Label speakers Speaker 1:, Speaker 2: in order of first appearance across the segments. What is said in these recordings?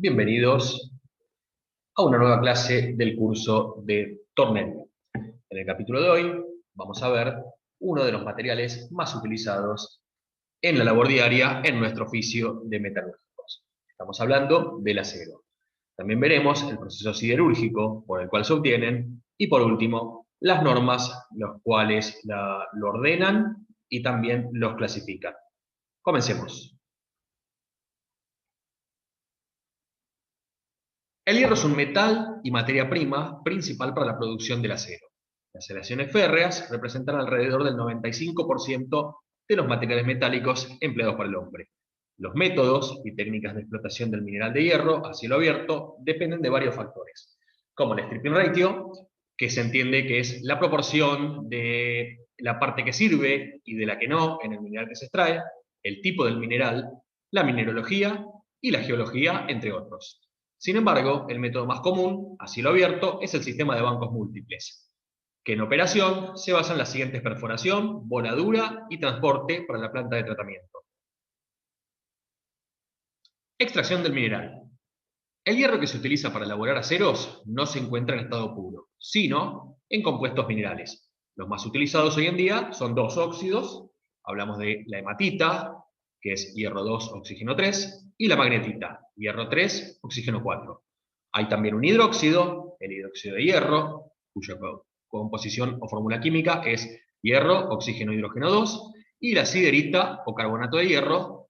Speaker 1: Bienvenidos a una nueva clase del curso de Tornel. En el capítulo de hoy vamos a ver uno de los materiales más utilizados en la labor diaria en nuestro oficio de metalúrgicos. Estamos hablando del acero. También veremos el proceso siderúrgico por el cual se obtienen y por último las normas los cuales lo ordenan y también los clasifican. Comencemos. El hierro es un metal y materia prima principal para la producción del acero. Las aleaciones férreas representan alrededor del 95% de los materiales metálicos empleados por el hombre. Los métodos y técnicas de explotación del mineral de hierro a cielo abierto dependen de varios factores, como el stripping ratio, que se entiende que es la proporción de la parte que sirve y de la que no en el mineral que se extrae, el tipo del mineral, la mineralogía y la geología, entre otros. Sin embargo, el método más común, a cielo abierto, es el sistema de bancos múltiples, que en operación se basa en las siguientes: perforación, voladura y transporte para la planta de tratamiento. Extracción del mineral. El hierro que se utiliza para elaborar aceros no se encuentra en estado puro, sino en compuestos minerales. Los más utilizados hoy en día son dos óxidos, hablamos de la hematita, que es hierro 2, oxígeno 3, y la magnetita, hierro 3, oxígeno 4. Hay también un hidróxido, el hidróxido de hierro, cuya composición o fórmula química es hierro, oxígeno, hidrógeno 2, y la siderita o carbonato de hierro,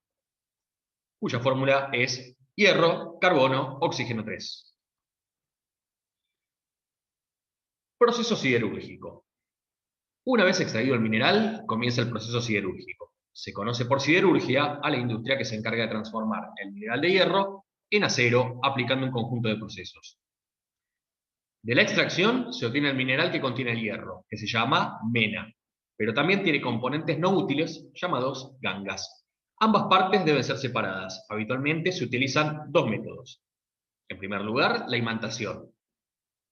Speaker 1: cuya fórmula es hierro, carbono, oxígeno 3. Proceso siderúrgico. Una vez extraído el mineral, comienza el proceso siderúrgico. Se conoce por siderurgia a la industria que se encarga de transformar el mineral de hierro en acero aplicando un conjunto de procesos. De la extracción se obtiene el mineral que contiene el hierro, que se llama mena, pero también tiene componentes no útiles llamados gangas. Ambas partes deben ser separadas. Habitualmente se utilizan dos métodos. En primer lugar, la imantación.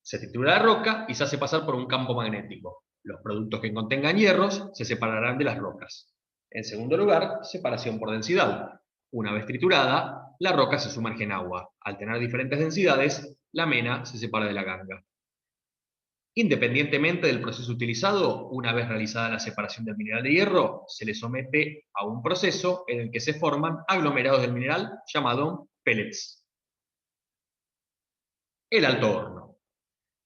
Speaker 1: Se tritura la roca y se hace pasar por un campo magnético. Los productos que contengan hierros se separarán de las rocas. En segundo lugar, separación por densidad. Una vez triturada, la roca se sumerge en agua. Al tener diferentes densidades, la mena se separa de la ganga. Independientemente del proceso utilizado, una vez realizada la separación del mineral de hierro, se le somete a un proceso en el que se forman aglomerados del mineral llamado pellets. El alto horno.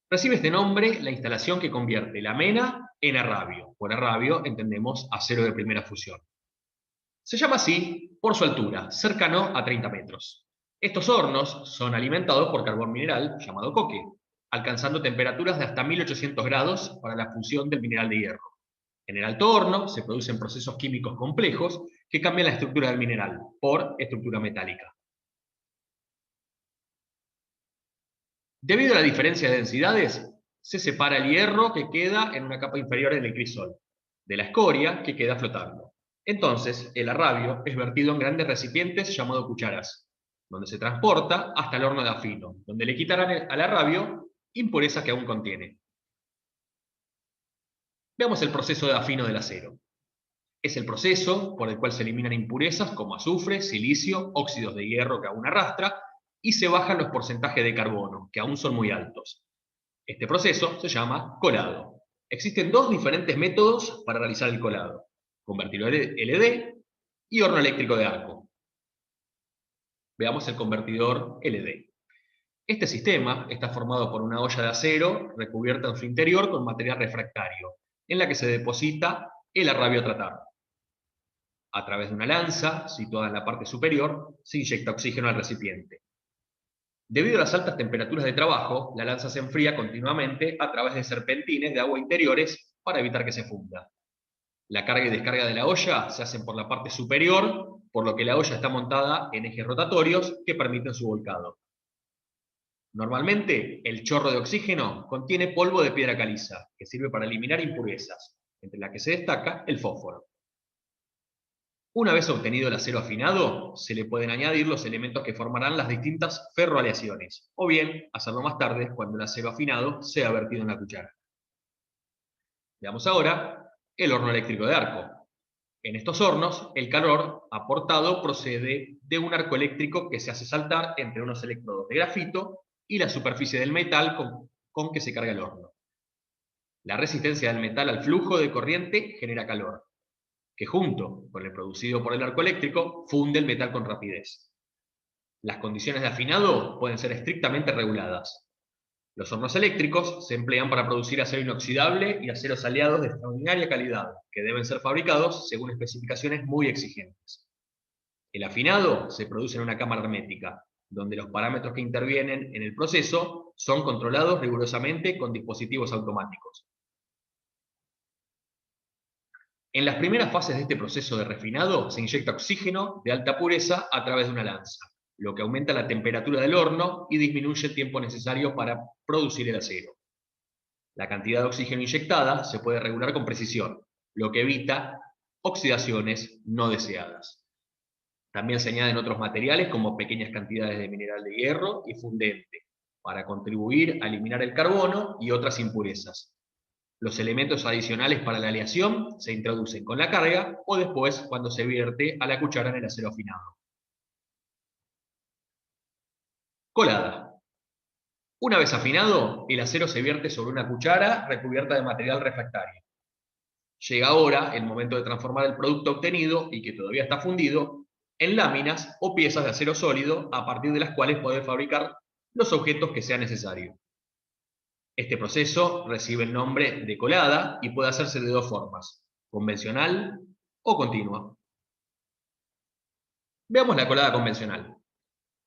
Speaker 1: Recibe este nombre la instalación que convierte la mena en arrabio. Por arrabio entendemos acero de primera fusión. Se llama así por su altura, cercano a 30 metros. Estos hornos son alimentados por carbón mineral llamado coque, alcanzando temperaturas de hasta 1800 grados para la fusión del mineral de hierro. En el alto horno se producen procesos químicos complejos que cambian la estructura del mineral por estructura metálica. Debido a la diferencia de densidades, se separa el hierro que queda en una capa inferior del crisol, de la escoria que queda flotando. Entonces, el arrabio es vertido en grandes recipientes llamados cucharas, donde se transporta hasta el horno de afino, donde le quitarán al arrabio impurezas que aún contiene. Veamos el proceso de afino del acero. Es el proceso por el cual se eliminan impurezas como azufre, silicio, óxidos de hierro que aún arrastra, y se bajan los porcentajes de carbono, que aún son muy altos. Este proceso se llama colado. Existen dos diferentes métodos para realizar el colado: convertidor LD y horno eléctrico de arco. Veamos el convertidor LD. Este sistema está formado por una olla de acero recubierta en su interior con material refractario, en la que se deposita el arrabio a tratar. A través de una lanza, situada en la parte superior, se inyecta oxígeno al recipiente. Debido a las altas temperaturas de trabajo, la lanza se enfría continuamente a través de serpentines de agua interiores para evitar que se funda. La carga y descarga de la olla se hacen por la parte superior, por lo que la olla está montada en ejes rotatorios que permiten su volcado. Normalmente, el chorro de oxígeno contiene polvo de piedra caliza, que sirve para eliminar impurezas, entre las que se destaca el fósforo. Una vez obtenido el acero afinado, se le pueden añadir los elementos que formarán las distintas ferroaleaciones, o bien hacerlo más tarde cuando el acero afinado sea vertido en la cuchara. Veamos ahora el horno eléctrico de arco. En estos hornos, el calor aportado procede de un arco eléctrico que se hace saltar entre unos electrodos de grafito y la superficie del metal con que se carga el horno. La resistencia del metal al flujo de corriente genera calor, que junto con el producido por el arco eléctrico funde el metal con rapidez. Las condiciones de afinado pueden ser estrictamente reguladas. Los hornos eléctricos se emplean para producir acero inoxidable y aceros aleados de extraordinaria calidad, que deben ser fabricados según especificaciones muy exigentes. El afinado se produce en una cámara hermética, donde los parámetros que intervienen en el proceso son controlados rigurosamente con dispositivos automáticos. En las primeras fases de este proceso de refinado se inyecta oxígeno de alta pureza a través de una lanza, lo que aumenta la temperatura del horno y disminuye el tiempo necesario para producir el acero. La cantidad de oxígeno inyectada se puede regular con precisión, lo que evita oxidaciones no deseadas. También se añaden otros materiales como pequeñas cantidades de mineral de hierro y fundente, para contribuir a eliminar el carbono y otras impurezas. Los elementos adicionales para la aleación se introducen con la carga o después cuando se vierte a la cuchara en el acero afinado. Colada. Una vez afinado, el acero se vierte sobre una cuchara recubierta de material refractario. Llega ahora el momento de transformar el producto obtenido y que todavía está fundido en láminas o piezas de acero sólido a partir de las cuales poder fabricar los objetos que sea necesario. Este proceso recibe el nombre de colada y puede hacerse de dos formas, convencional o continua. Veamos la colada convencional.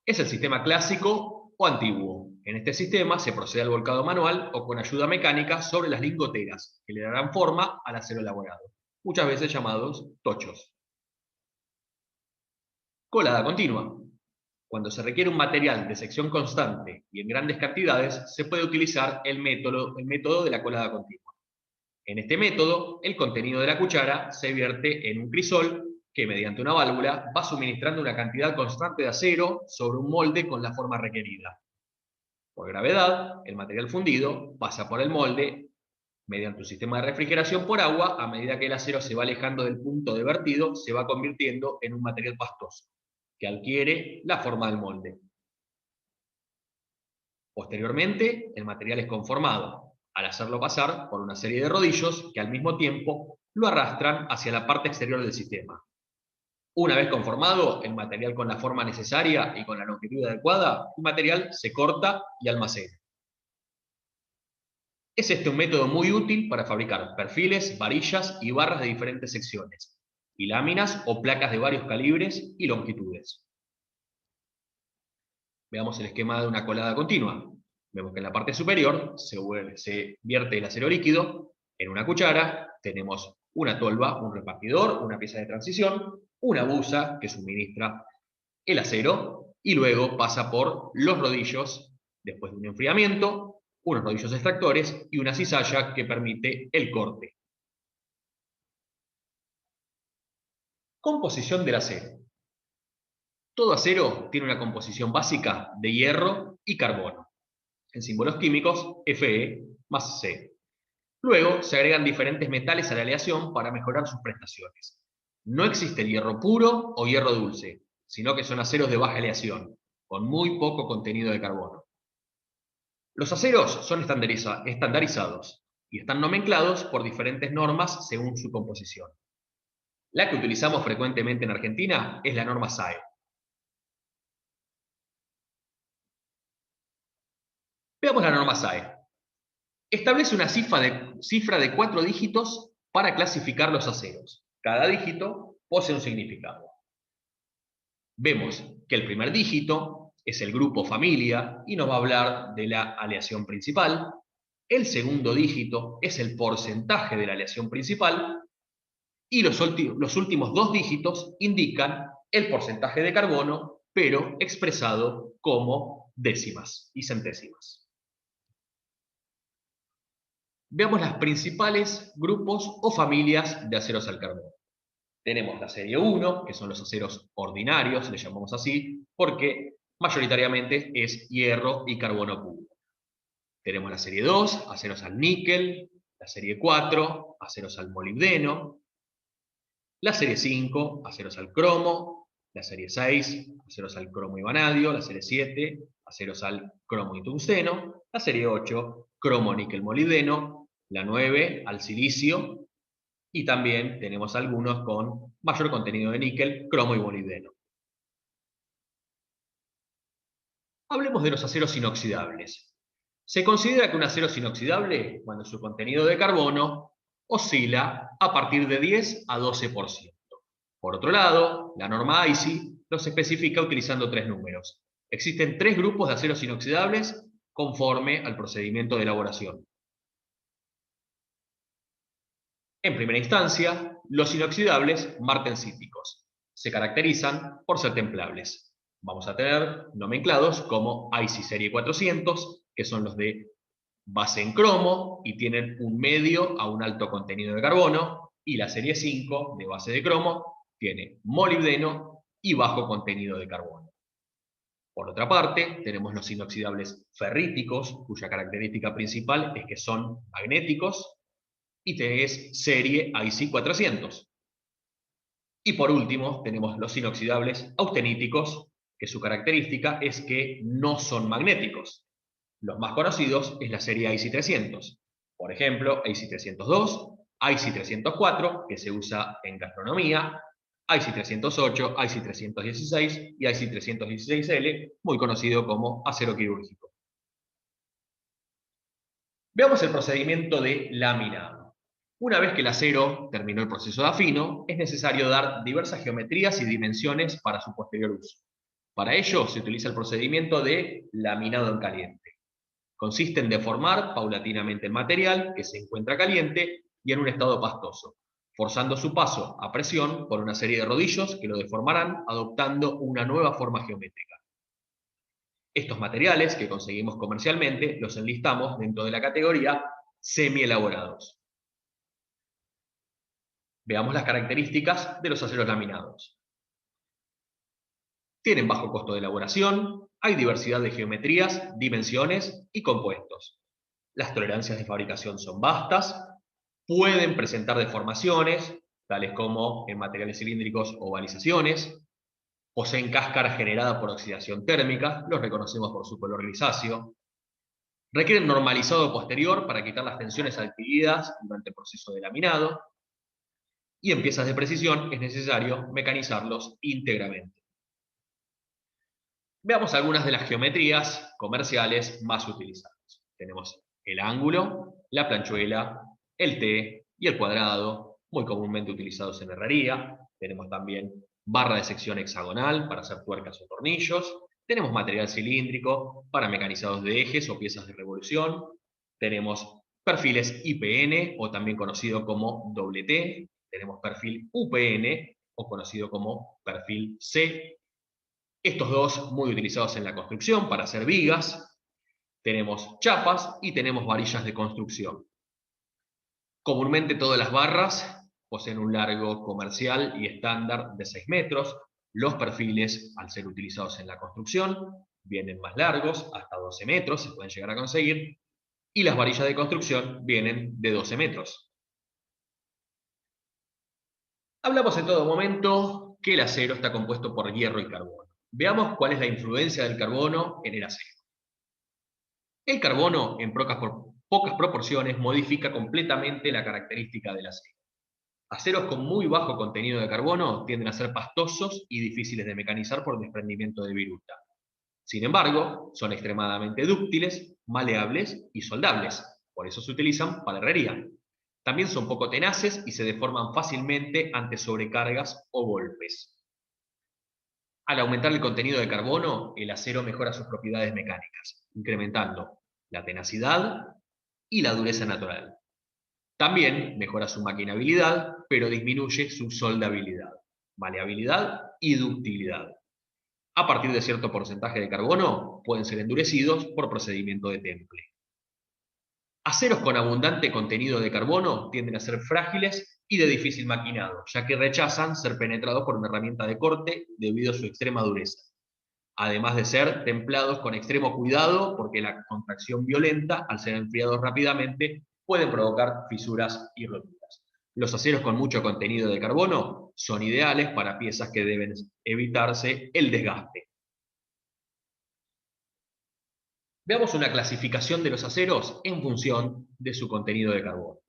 Speaker 1: Es el sistema clásico o antiguo. En este sistema se procede al volcado manual o con ayuda mecánica sobre las lingoteras, que le darán forma al acero elaborado, muchas veces llamados tochos. Colada continua. Cuando se requiere un material de sección constante y en grandes cantidades, se puede utilizar el método de la colada continua. En este método, el contenido de la cuchara se vierte en un crisol que, mediante una válvula, va suministrando una cantidad constante de acero sobre un molde con la forma requerida. Por gravedad, el material fundido pasa por el molde mediante un sistema de refrigeración por agua. A medida que el acero se va alejando del punto de vertido, se va convirtiendo en un material pastoso, que adquiere la forma del molde. Posteriormente, el material es conformado, al hacerlo pasar por una serie de rodillos que al mismo tiempo lo arrastran hacia la parte exterior del sistema. Una vez conformado el material con la forma necesaria y con la longitud adecuada, el material se corta y almacena. Es este un método muy útil para fabricar perfiles, varillas y barras de diferentes secciones, y láminas o placas de varios calibres y longitudes. Veamos el esquema de una colada continua. Vemos que en la parte superior se vierte el acero líquido en una cuchara, tenemos una tolva, un repartidor, una pieza de transición, una busa que suministra el acero y luego pasa por los rodillos después de un enfriamiento, unos rodillos extractores y una cizalla que permite el corte. Composición del acero. Todo acero tiene una composición básica de hierro y carbono. En símbolos químicos, Fe más C. Luego se agregan diferentes metales a la aleación para mejorar sus prestaciones. No existe el hierro puro o hierro dulce, sino que son aceros de baja aleación, con muy poco contenido de carbono. Los aceros son estandarizados y están nomenclados por diferentes normas según su composición. La que utilizamos frecuentemente en Argentina es la norma SAE. Veamos la norma SAE. Establece una cifra de 4 dígitos para clasificar los aceros. Cada dígito posee un significado. Vemos que el primer dígito es el grupo familia y nos va a hablar de la aleación principal. El segundo dígito es el porcentaje de la aleación principal. Y los últimos 2 dígitos indican el porcentaje de carbono, pero expresado como décimas y centésimas. Veamos los principales grupos o familias de aceros al carbono. Tenemos la serie 1, que son los aceros ordinarios, le llamamos así, porque mayoritariamente es hierro y carbono puro. Tenemos la serie 2, aceros al níquel, la serie 4, aceros al molibdeno, La serie 5, aceros al cromo. La serie 6, aceros al cromo y vanadio. La serie 7, aceros al cromo y tungsteno. La serie 8, cromo, níquel, molibdeno. La 9, al silicio. Y también tenemos algunos con mayor contenido de níquel, cromo y molibdeno. Hablemos de los aceros inoxidables. Se considera que un acero es inoxidable cuando su contenido de carbono oscila a partir de 10 a 12%. Por otro lado, la norma ISI los especifica utilizando tres números. Existen tres grupos de aceros inoxidables conforme al procedimiento de elaboración. En primera instancia, los inoxidables martensíticos se caracterizan por ser templables. Vamos a tener nomenclados como IC serie 400, que son los de base en cromo y tienen un medio a un alto contenido de carbono, y la serie 5 de base de cromo tiene molibdeno y bajo contenido de carbono. Por otra parte, tenemos los inoxidables ferríticos, cuya característica principal es que son magnéticos, y tenés serie IC400. Y por último, tenemos los inoxidables austeníticos, que su característica es que no son magnéticos. Los más conocidos es la serie IC300. Por ejemplo, IC302, IC304, que se usa en gastronomía, IC308, IC316 y IC316L, muy conocido como acero quirúrgico. Veamos el procedimiento de laminado. Una vez que el acero terminó el proceso de afino, es necesario dar diversas geometrías y dimensiones para su posterior uso. Para ello se utiliza el procedimiento de laminado en caliente. Consiste en deformar paulatinamente el material que se encuentra caliente y en un estado pastoso, forzando su paso a presión por una serie de rodillos que lo deformarán adoptando una nueva forma geométrica. Estos materiales que conseguimos comercialmente los enlistamos dentro de la categoría semi-elaborados. Veamos las características de los aceros laminados. Tienen bajo costo de elaboración, hay diversidad de geometrías, dimensiones y compuestos. Las tolerancias de fabricación son vastas, pueden presentar deformaciones, tales como en materiales cilíndricos ovalizaciones, poseen cáscara generada por oxidación térmica, los reconocemos por su color grisáceo, requieren normalizado posterior para quitar las tensiones adquiridas durante el proceso de laminado, y en piezas de precisión es necesario mecanizarlos íntegramente. Veamos algunas de las geometrías comerciales más utilizadas. Tenemos el ángulo, la planchuela, el T y el cuadrado, muy comúnmente utilizados en herrería. Tenemos también barra de sección hexagonal para hacer tuercas o tornillos. Tenemos material cilíndrico para mecanizados de ejes o piezas de revolución. Tenemos perfiles IPN, o también conocido como doble T. Tenemos perfil UPN, o conocido como perfil C. Estos dos muy utilizados en la construcción para hacer vigas. Tenemos chapas y tenemos varillas de construcción. Comúnmente todas las barras poseen un largo comercial y estándar de 6 metros. Los perfiles, al ser utilizados en la construcción, vienen más largos, hasta 12 metros se pueden llegar a conseguir, y las varillas de construcción vienen de 12 metros. Hablamos en todo momento que el acero está compuesto por hierro y carbono. Veamos cuál es la influencia del carbono en el acero. El carbono, en pocas proporciones, modifica completamente la característica del acero. Aceros con muy bajo contenido de carbono tienden a ser pastosos y difíciles de mecanizar por desprendimiento de viruta. Sin embargo, son extremadamente dúctiles, maleables y soldables. Por eso se utilizan para herrería. También son poco tenaces y se deforman fácilmente ante sobrecargas o golpes. Al aumentar el contenido de carbono, el acero mejora sus propiedades mecánicas, incrementando la tenacidad y la dureza natural. También mejora su maquinabilidad, pero disminuye su soldabilidad, maleabilidad y ductilidad. A partir de cierto porcentaje de carbono, pueden ser endurecidos por procedimiento de temple. Aceros con abundante contenido de carbono tienden a ser frágiles y de difícil maquinado, ya que rechazan ser penetrados por una herramienta de corte debido a su extrema dureza. Además de ser templados con extremo cuidado, porque la contracción violenta, al ser enfriados rápidamente, pueden provocar fisuras y roturas. Los aceros con mucho contenido de carbono son ideales para piezas que deben evitarse el desgaste. Veamos una clasificación de los aceros en función de su contenido de carbono.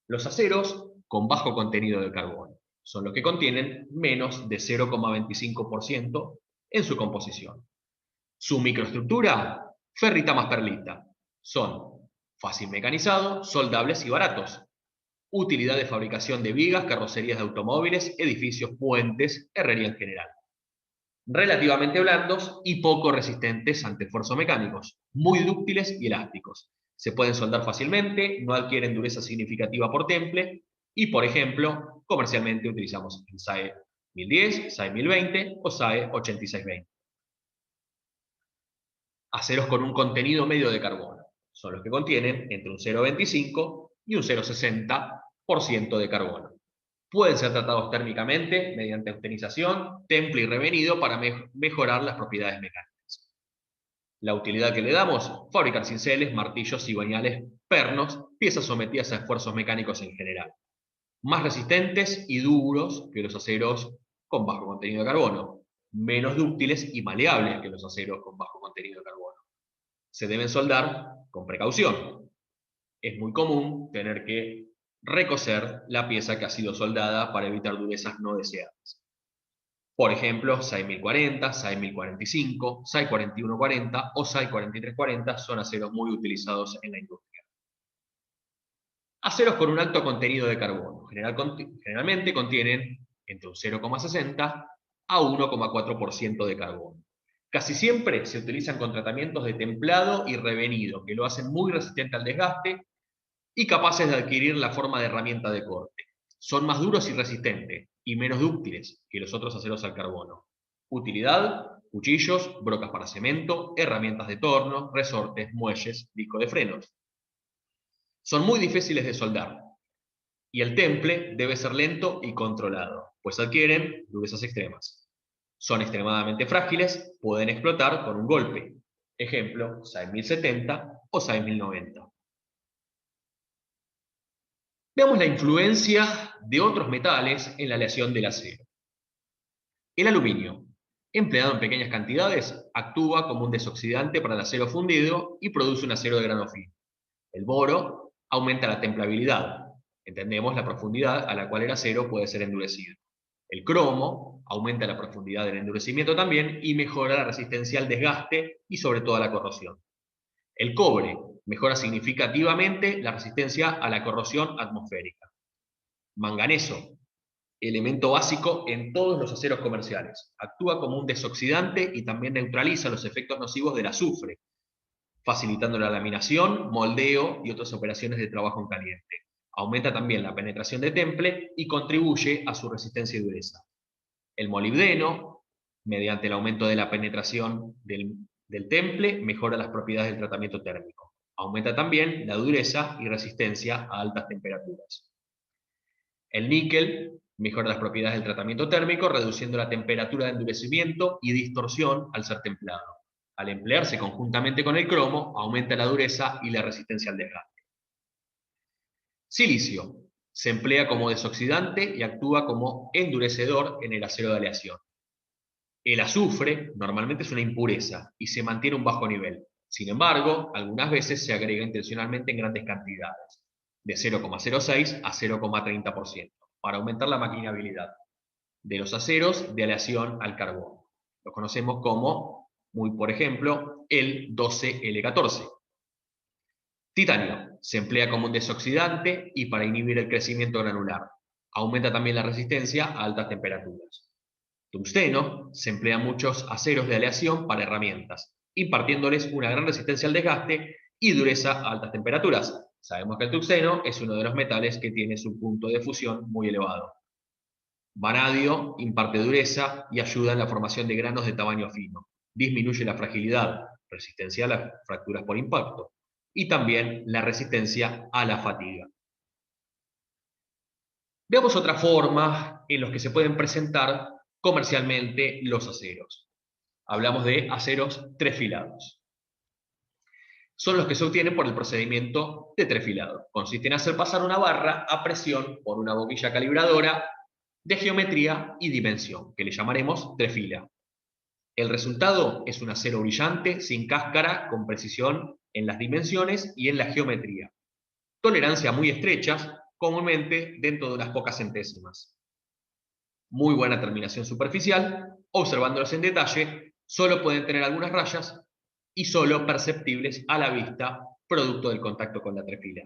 Speaker 1: Los aceros con bajo contenido de carbono son los que contienen menos de 0,25% en su composición. Su microestructura, ferrita más perlita. Son fácil mecanizado, soldables y baratos. Utilidad de fabricación de vigas, carrocerías de automóviles, edificios, puentes, herrería en general. Relativamente blandos y poco resistentes ante esfuerzos mecánicos, muy dúctiles y elásticos. Se pueden soldar fácilmente, no adquieren dureza significativa por temple y, por ejemplo, comercialmente utilizamos el SAE 1010, SAE 1020 o SAE 8620. Aceros con un contenido medio de carbono son los que contienen entre un 0,25 y un 0,60% de carbono. Pueden ser tratados térmicamente mediante austenización, temple y revenido para mejorar las propiedades mecánicas. La utilidad que le damos: fabricar cinceles, martillos, cigüeñales, pernos, piezas sometidas a esfuerzos mecánicos en general. Más resistentes y duros que los aceros con bajo contenido de carbono. Menos dúctiles y maleables que los aceros con bajo contenido de carbono. Se deben soldar con precaución. Es muy común tener que recoser la pieza que ha sido soldada para evitar durezas no deseadas. Por ejemplo, SAE 1040, SAE 1045, SAE 4140 o SAE 4340 son aceros muy utilizados en la industria. Aceros con un alto contenido de carbono. Generalmente contienen entre un 0,60 a 1,4% de carbono. Casi siempre se utilizan con tratamientos de templado y revenido, que lo hacen muy resistente al desgaste y capaces de adquirir la forma de herramienta de corte. Son más duros y resistentes, y menos dúctiles que los otros aceros al carbono. Utilidad: cuchillos, brocas para cemento, herramientas de torno, resortes, muelles, disco de frenos. Son muy difíciles de soldar, y el temple debe ser lento y controlado, pues adquieren durezas extremas. Son extremadamente frágiles, pueden explotar con un golpe. Ejemplo, SAE 1070 o SAE 1090. Veamos la influencia de otros metales en la aleación del acero. El aluminio, empleado en pequeñas cantidades, actúa como un desoxidante para el acero fundido y produce un acero de grano fino. El boro aumenta la templabilidad. Entendemos la profundidad a la cual el acero puede ser endurecido. El cromo aumenta la profundidad del endurecimiento también y mejora la resistencia al desgaste y sobre todo a la corrosión. El cobre mejora significativamente la resistencia a la corrosión atmosférica. Manganeso, elemento básico en todos los aceros comerciales. Actúa como un desoxidante y también neutraliza los efectos nocivos del azufre, facilitando la laminación, moldeo y otras operaciones de trabajo en caliente. Aumenta también la penetración de temple y contribuye a su resistencia y dureza. El molibdeno, mediante el aumento de la penetración del temple, mejora las propiedades del tratamiento térmico. Aumenta también la dureza y resistencia a altas temperaturas. El níquel mejora las propiedades del tratamiento térmico, reduciendo la temperatura de endurecimiento y distorsión al ser templado. Al emplearse conjuntamente con el cromo, aumenta la dureza y la resistencia al desgaste. Silicio. Se emplea como desoxidante y actúa como endurecedor en el acero de aleación. El azufre normalmente es una impureza y se mantiene a un bajo nivel. Sin embargo, algunas veces se agrega intencionalmente en grandes cantidades, de 0,06 a 0,30%, para aumentar la maquinabilidad de los aceros de aleación al carbono. Los conocemos como, por ejemplo, el 12L14. Titanio. Se emplea como un desoxidante y para inhibir el crecimiento granular. Aumenta también la resistencia a altas temperaturas. Tungsteno. Se emplea en muchos aceros de aleación para herramientas, impartiéndoles una gran resistencia al desgaste y dureza a altas temperaturas. Sabemos que el tungsteno es uno de los metales que tiene su punto de fusión muy elevado. Vanadio imparte dureza y ayuda en la formación de granos de tamaño fino. Disminuye la fragilidad, resistencia a las fracturas por impacto y también la resistencia a la fatiga. Veamos otra forma en la que se pueden presentar comercialmente los aceros. Hablamos de aceros trefilado. Son los que se obtienen por el procedimiento de trefilado. Consiste en hacer pasar una barra a presión por una boquilla calibradora de geometría y dimensión, que le llamaremos trefila. El resultado es un acero brillante, sin cáscara, con precisión en las dimensiones y en la geometría. Tolerancia muy estrechas, comúnmente dentro de unas pocas centésimas. Muy buena terminación superficial, observándolas en detalle, solo pueden tener algunas rayas y solo perceptibles a la vista, producto del contacto con la trefila.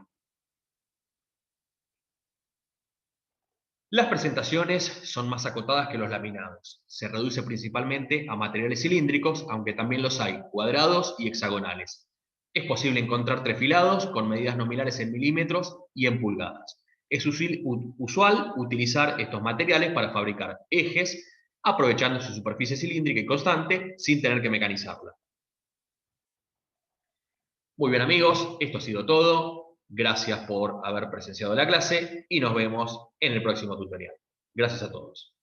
Speaker 1: Las presentaciones son más acotadas que los laminados. Se reduce principalmente a materiales cilíndricos, aunque también los hay cuadrados y hexagonales. Es posible encontrar trefilados con medidas nominales en milímetros y en pulgadas. Es usual utilizar estos materiales para fabricar ejes, aprovechando su superficie cilíndrica y constante sin tener que mecanizarla. Muy bien amigos, esto ha sido todo. Gracias por haber presenciado la clase y nos vemos en el próximo tutorial. Gracias a todos.